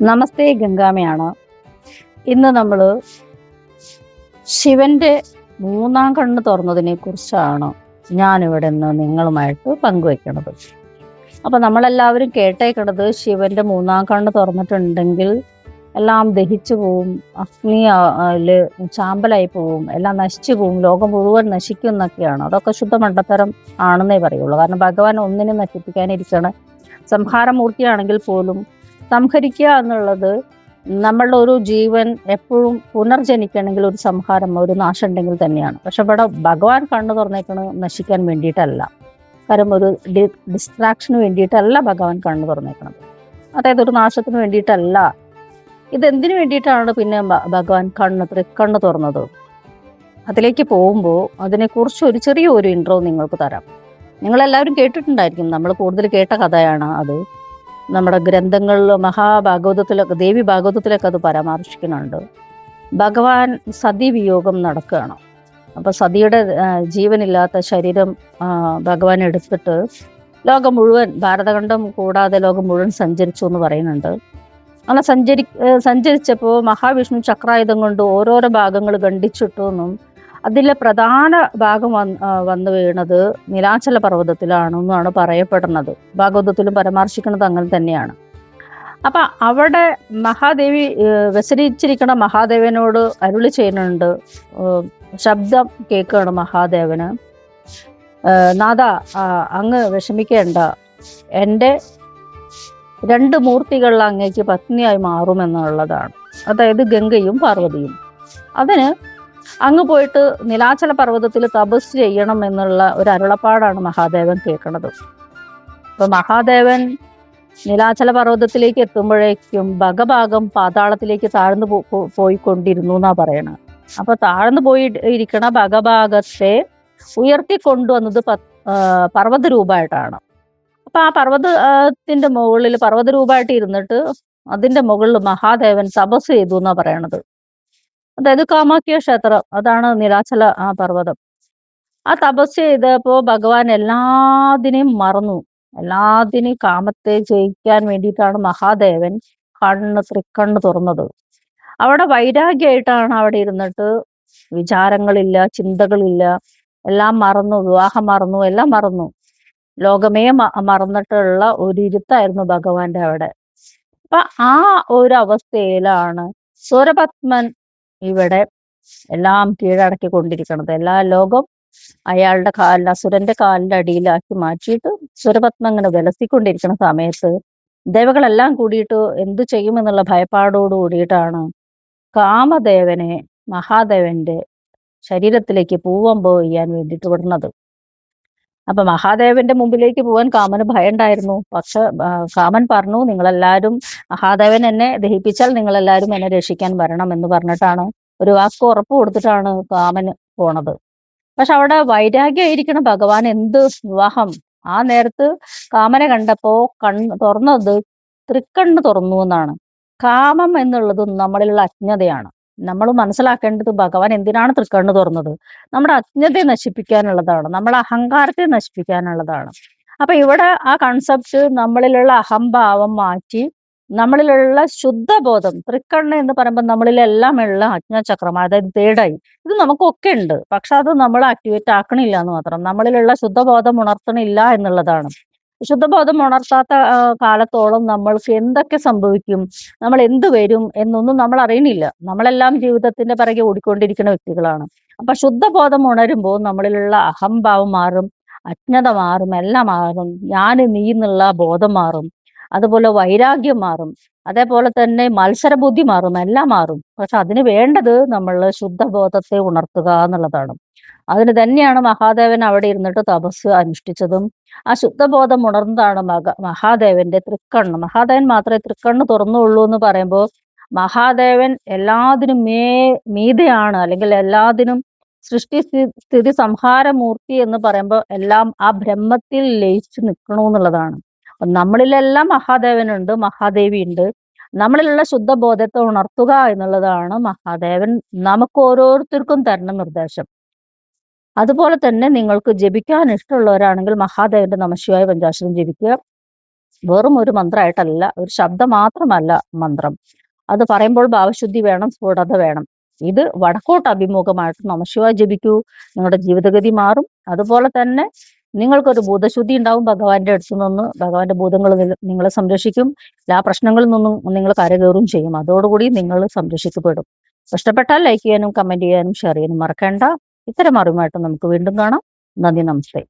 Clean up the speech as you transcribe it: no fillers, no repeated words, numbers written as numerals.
നമസ്തേ ഗംഗാമയാണ്. ഇന്ന് നമ്മൾ ശിവന്റെ മൂന്നാം കണ്ണ് തുറന്നതിനെ കുറിച്ചാണ് ഞാനിവിടെ ഇന്ന് നിങ്ങളുമായിട്ട് പങ്കുവെക്കുന്നത്. അപ്പൊ നമ്മളെല്ലാവരും കേട്ടേക്കണത് ശിവന്റെ മൂന്നാം കണ്ണ് തുറന്നിട്ടുണ്ടെങ്കിൽ എല്ലാം ദഹിച്ചു പോവും, അഗ്നിയില് ചാമ്പലായി പോവും, എല്ലാം നശിച്ചു പോവും, ലോകം മുഴുവൻ നശിക്കും എന്നൊക്കെയാണ്. അതൊക്കെ ശുദ്ധ മണ്ടത്തരം ആണെന്നേ പറയുള്ളൂ. കാരണം ഭഗവാൻ ഒന്നിനും നശിപ്പിക്കാനിരിക്കണ സംഹാരമൂർത്തിയാണെങ്കിൽ പോലും സംഹരിക്കുക എന്നുള്ളത് നമ്മളുടെ ഒരു ജീവൻ എപ്പോഴും പുനർജനിക്കണമെങ്കിൽ ഒരു സംഹാരം, ഒരു നാശം ഉണ്ടെങ്കിൽ തന്നെയാണ്. പക്ഷെ ഇവിടെ ഭഗവാൻ കണ്ണു തുറന്നേക്കണ് നശിക്കാൻ വേണ്ടിയിട്ടല്ല. കാരണം ഒരു ഡിസ്ട്രാക്ഷന് വേണ്ടിയിട്ടല്ല ഭഗവാൻ കണ്ണു തുറന്നേക്കണത്. അതായത് ഒരു നാശത്തിന് വേണ്ടിയിട്ടല്ല. ഇതെന്തിനു വേണ്ടിയിട്ടാണ് പിന്നെ ഭഗവാൻ തൃക്കണ്ണ് തുറന്നത്? അതിലേക്ക് പോകുമ്പോൾ അതിനെക്കുറിച്ച് ഒരു ചെറിയൊരു ഇൻട്രോ നിങ്ങൾക്ക് തരാം. നിങ്ങളെല്ലാവരും കേട്ടിട്ടുണ്ടായിരിക്കും, നമ്മൾ കൂടുതൽ കേട്ട കഥയാണ് അത്. നമ്മുടെ ഗ്രന്ഥങ്ങളിൽ മഹാഭാഗവതത്തിലൊക്കെ, ദേവി ഭാഗവതത്തിലൊക്കെ അത് പരാമർശിക്കുന്നുണ്ട്. ഭഗവാൻ സതി വിയോഗം നടക്കുകയാണ്. അപ്പൊ സതിയുടെ ജീവനില്ലാത്ത ശരീരം ഭഗവാൻ എടുത്തിട്ട് ലോകം മുഴുവൻ, ഭാരതഖണ്ഡം കൂടാതെ ലോകം മുഴുവൻ സഞ്ചരിച്ചു എന്ന് പറയുന്നുണ്ട്. അങ്ങനെ സഞ്ചരിച്ചപ്പോ മഹാവിഷ്ണു ചക്രായുധം കൊണ്ട് ഓരോരോ ഭാഗങ്ങൾ ഖണ്ഡിച്ചിട്ടു എന്നും അതിലെ പ്രധാന ഭാഗം വന്നു വീണത് നീലാചല പർവ്വതത്തിലാണെന്നാണ് പറയപ്പെടുന്നത്. ഭാഗവതത്തിലും പരാമർശിക്കുന്നത് അങ്ങനെ തന്നെയാണ്. അപ്പൊ അവിടെ മഹാദേവി വ്യസനിച്ചിരിക്കണ മഹാദേവനോട് അരുളി ചെയ്യുന്നുണ്ട്. ശബ്ദം കേൾക്കുകയാണ് മഹാദേവന്. നാഥ, അങ്ങ് വിഷമിക്കേണ്ട, എൻ്റെ 2 മൂർത്തികൾ അങ്ങേക്ക് പത്നിയായി മാറുമെന്നുള്ളതാണ്. അതായത് ഗംഗയും പാർവതിയും. അതിന് അങ്ങ് പോയിട്ട് നീലാചല പർവ്വതത്തിൽ തപസ് ചെയ്യണം എന്നുള്ള ഒരു അരുളപ്പാടാണ് മഹാദേവൻ കേൾക്കുന്നത്. അപ്പൊ മഹാദേവൻ നീലാചല പർവ്വതത്തിലേക്ക് എത്തുമ്പോഴേക്കും ഭഗഭാഗം പാതാളത്തിലേക്ക് താഴ്ന്നു പോയിക്കൊണ്ടിരുന്നു എന്നാ പറയണത്. അപ്പൊ താഴ്ന്നു പോയി ഇരിക്കണ ഭഗഭാഗത്തെ ഉയർത്തിക്കൊണ്ടുവന്നത് പർവ്വത രൂപമായിട്ടാണ്. അപ്പൊ ആ പർവ്വതത്തിന്റെ മുകളിൽ പർവ്വത രൂപമായിട്ട് ഇരുന്നിട്ട് അതിന്റെ മുകളിൽ മഹാദേവൻ തപസ് ചെയ്തു എന്നാ പറയണത്. അതായത് കാമാഖ്യ ക്ഷേത്രം, അതാണ് നീലാചല ആ പർവ്വതം. ആ തപസ് ചെയ്തപ്പോ ഭഗവാൻ എല്ലാത്തിനെയും കാമത്തെ ജയിക്കാൻ വേണ്ടിയിട്ടാണ് മഹാദേവൻ തൃക്കണ്ണ് തുറന്നത്. അവിടെ വൈരാഗ്യമായിട്ടാണ് അവിടെ ഇരുന്നിട്ട് വിചാരങ്ങളില്ല, ചിന്തകളില്ല, എല്ലാം മറന്നു, വിവാഹം മറന്നു, എല്ലാം മറന്നു, ലോകമേ മറന്നിട്ടുള്ള ഒരു ഇരുത്തായിരുന്നു ഭഗവാന്റെ അവിടെ. അപ്പൊ ആ ഒരു അവസ്ഥയിലാണ് സൂരപത്മൻ ഇവിടെ എല്ലാം കീഴടക്കിക്കൊണ്ടിരിക്കണത്. എല്ലാ ലോകം അയാളുടെ അസുരന്റെ കാലിന്റെ അടിയിലാക്കി മാറ്റിയിട്ട് സുരപത്മം ഇങ്ങനെ വിലസിക്കൊണ്ടിരിക്കുന്ന സമയത്ത് ദേവകളെല്ലാം കൂടിയിട്ട് എന്തു ചെയ്യുമെന്നുള്ള ഭയപ്പാടോട് കൂടിയിട്ടാണ് കാമദേവനെ മഹാദേവന്റെ ശരീരത്തിലേക്ക് പൂവമ്പോ ചെയ്യാൻ വേണ്ടിയിട്ട് വിടുന്നത്. അപ്പൊ മഹാദേവന്റെ മുമ്പിലേക്ക് പോകാൻ കാമന് ഭയം ഉണ്ടായിരുന്നു. പക്ഷെ കാമൻ പറഞ്ഞു, നിങ്ങളെല്ലാവരും, മഹാദേവൻ എന്നെ ദഹിപ്പിച്ചാൽ നിങ്ങളെല്ലാവരും എന്നെ രക്ഷിക്കാൻ വരണം എന്ന് പറഞ്ഞിട്ടാണ്, ഒരു വാക്ക് ഉറപ്പ് കൊടുത്തിട്ടാണ് കാമന് പോണത്. പക്ഷെ അവിടെ വൈരാഗ്യമായിരിക്കണം ഭഗവാൻ. എന്ത് വിവാഹം? ആ നേരത്ത് കാമനെ കണ്ടപ്പോ തുറന്നത് തൃക്കണ്ണ് തുറന്നു എന്നാണ്. കാമം എന്നുള്ളത് നമ്മളിലുള്ള അജ്ഞതയാണ്. നമ്മൾ മനസ്സിലാക്കേണ്ടത് ഭഗവാൻ എന്തിനാണ് തൃക്കണ്ണ് തുറന്നത്? നമ്മുടെ അജ്ഞതയെ നശിപ്പിക്കാനുള്ളതാണ്, നമ്മുടെ അഹങ്കാരത്തെ നശിപ്പിക്കാനുള്ളതാണ്. അപ്പൊ ഇവിടെ ആ കൺസെപ്റ്റ് നമ്മളിലുള്ള അഹംഭാവം മാറ്റി നമ്മളിലുള്ള ശുദ്ധബോധം, തൃക്കണ്ണ് എന്ന് പറയുമ്പോൾ നമ്മളിലെല്ലാം ഉള്ള അജ്ഞാചക്രം, അതായത് തേടായി, ഇത് നമുക്കൊക്കെ ഉണ്ട്. പക്ഷെ അത് നമ്മൾ ആക്ടിവേറ്റ് ആക്കണില്ല എന്ന് മാത്രം. നമ്മളിലുള്ള ശുദ്ധബോധം ഉണർത്തണില്ല എന്നുള്ളതാണ്. ശുദ്ധബോധം ഉണർത്താത്ത കാലത്തോളം നമ്മൾക്ക് എന്തൊക്കെ സംഭവിക്കും, നമ്മൾ എന്ത് വരും എന്നൊന്നും നമ്മൾ അറിയണില്ല. നമ്മളെല്ലാം ജീവിതത്തിന്റെ പിറകെ ഓടിക്കൊണ്ടിരിക്കുന്ന വ്യക്തികളാണ്. അപ്പൊ ശുദ്ധബോധം ഉണരുമ്പോൾ നമ്മളിലുള്ള അഹംഭാവം മാറും, അജ്ഞത മാറും, എല്ലാം മാറും, ഞാൻ നീ എന്നുള്ള ബോധം മാറും, അതുപോലെ വൈരാഗ്യം മാറും, അതേപോലെ തന്നെ മത്സരബുദ്ധി മാറും, എല്ലാം മാറും. പക്ഷെ അതിന് വേണ്ടത് നമ്മൾ ശുദ്ധബോധത്തെ ഉണർത്തുക എന്നുള്ളതാണ്. അതിന് തന്നെയാണ് മഹാദേവൻ അവിടെ ഇരുന്നിട്ട് തപസ് അനുഷ്ഠിച്ചതും. ആ ശുദ്ധബോധം ഉണർന്നതാണ് മഹാദേവന്റെ തൃക്കണ്ണ്. മഹാദേവൻ മാത്രമേ തൃക്കണ്ണ് തുറന്നുള്ളൂ എന്ന് പറയുമ്പോൾ മഹാദേവൻ എല്ലാത്തിനും മീതെയാണ്, അല്ലെങ്കിൽ എല്ലാത്തിനും സൃഷ്ടി സ്ഥിതി സംഹാരമൂർത്തി എന്ന് പറയുമ്പോൾ എല്ലാം ആ ബ്രഹ്മത്തിൽ ലയിച്ചു നിൽക്കണമെന്നുള്ളതാണ്. നമ്മളിലെല്ലാം മഹാദേവനുണ്ട്, മഹാദേവി ഉണ്ട്. നമ്മളിലുള്ള ശുദ്ധബോധത്തെ ഉണർത്തുക എന്നുള്ളതാണ് മഹാദേവൻ നമുക്ക് ഓരോരുത്തർക്കും തരുന്ന നിർദ്ദേശം. അതുപോലെ തന്നെ നിങ്ങൾക്ക് ജപിക്കാൻ ഇഷ്ടമുള്ളവരാണെങ്കിൽ മഹാദേവന്റെ നമഃശിവായ പഞ്ചാക്ഷരം ജപിക്കുക. വെറും ഒരു മന്ത്രമായിട്ടല്ല, ഒരു ശബ്ദം മാത്രമല്ല മന്ത്രം. അത് പറയുമ്പോൾ ഭാവശുദ്ധി വേണം, സ്ഫുടത വേണം. ഇത് വടക്കോട്ട് അഭിമുഖമായിട്ട് നമഃശിവായ ജപിക്കൂ, നിങ്ങളുടെ ജീവിതഗതി മാറും. അതുപോലെ തന്നെ നിങ്ങൾക്കൊരു ഭൂതശുദ്ധി ഉണ്ടാവും. ഭഗവാന്റെ അടുത്ത് നിന്ന് ഭഗവാന്റെ ഭൂതങ്ങൾ നിങ്ങളെ സംരക്ഷിക്കും. എല്ലാ പ്രശ്നങ്ങളിൽ നിന്നും നിങ്ങൾ കരകയറും ചെയ്യും. അതോടുകൂടി നിങ്ങൾ സംരക്ഷിക്കപ്പെടും. ഇഷ്ടപ്പെട്ടാൽ ലൈക്ക് ചെയ്യാനും കമന്റ് ചെയ്യാനും ഷെയർ ചെയ്യാനും മറക്കേണ്ട. ഇത്തരം അറിവുമായിട്ട് നമുക്ക് വീണ്ടും കാണാം. നന്ദി, നമസ്തേ.